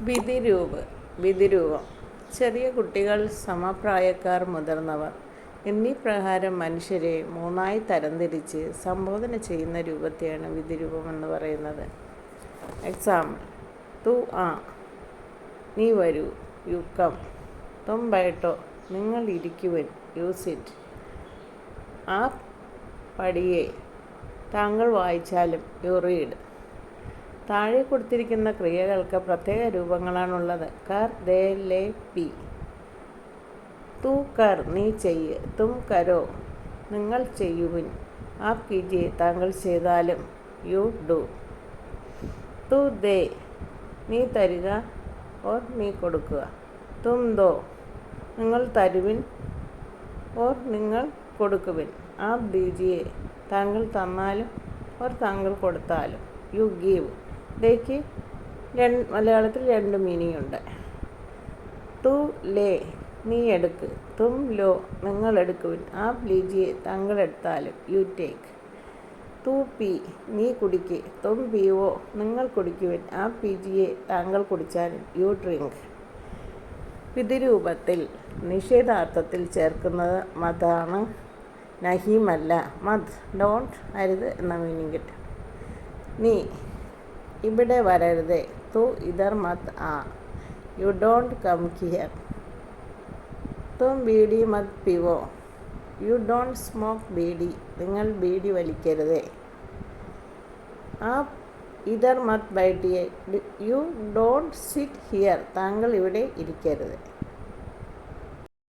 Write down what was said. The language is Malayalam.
വിധിരൂപം ചെറിയ കുട്ടികൾ, സമപ്രായക്കാർ, മുതിർന്നവർ എന്നീ പ്രകാരം മനുഷ്യരെ മൂന്നായി തരംതിരിച്ച് സംബോധന ചെയ്യുന്ന രൂപത്തെയാണ് വിധിരൂപം എന്ന് പറയുന്നത്. എക്സാമ്പിൾ: തു ആ, നീ വരൂ, യു കം. തും ബൈഠോ, നിങ്ങൾ ഇരിക്കുവിൻ, യു സിറ്റ്. ആപ് പഠിയേ, താങ്കൾ വായിച്ചാലും, യു റീഡ്. താഴെ കൊടുത്തിരിക്കുന്ന ക്രിയകൾക്ക് പ്രത്യേക രൂപങ്ങളാണുള്ളത്. കർ, ദേ, ലേ, പി. തു കർ, നീ ചെയ്യ്. തും കരോ, നിങ്ങൾ ചെയ്യുവിൻ. ആപ് കീജിയെ, താങ്കൾ ചെയ്താലും, യു ഡു. തു ദേ, നീ തരിക ഓർ നീ കൊടുക്കുക. തും ദോ, നിങ്ങൾ തരുവിൻ ഓർ നിങ്ങൾ കൊടുക്കുവിൻ. ആപ് ദീജിയെ, താങ്കൾ തന്നാലും ഓർ താങ്കൾ കൊടുത്താലും, യു ഗീവ്. ഇതേക്ക് മലയാളത്തിൽ രണ്ട് മീനിങ് ഉണ്ട്. തു ലേ, നീ എടുക്ക്. തും ലോ, നിങ്ങൾ എടുക്കുവിൻ. ആപ് ലീജിയെ, താങ്കൾ എടുത്താലും, യു ടേക്ക്. തു പി, നീ കുടിക്ക്. തും പീവോ, നിങ്ങൾ കുടിക്കുവിൻ. ആപ് പീജിയെ, താങ്കൾ കുടിച്ചാലും, യു ഡ്രിങ്ക്. വിധിരൂപത്തിൽ നിഷേധാർത്ഥത്തിൽ ചേർക്കുന്നത് മതാണ്. നഹീമല്ല, മത്, ഡോണ്ട്, അരുത് എന്ന മീനിങ് കിട്ടും. നീ ഇവിടെ വരരുതേ. തു ഇധർ മത് ആ, യു ഡോണ്ട് കം ഹിയർ. തും ബീഡി മത് പിവോ, യു ഡോണ്ട് സ്മോക്ക് ബീഡി, നിങ്ങൾ ബീഡി വലിക്കരുതേ. ആപ് ഇധർ മത് ബൈഠിയേ, യു ഡോണ്ട് സിറ്റ് ഹിയർ, താങ്കൾ ഇവിടെ ഇരിക്കരുത്.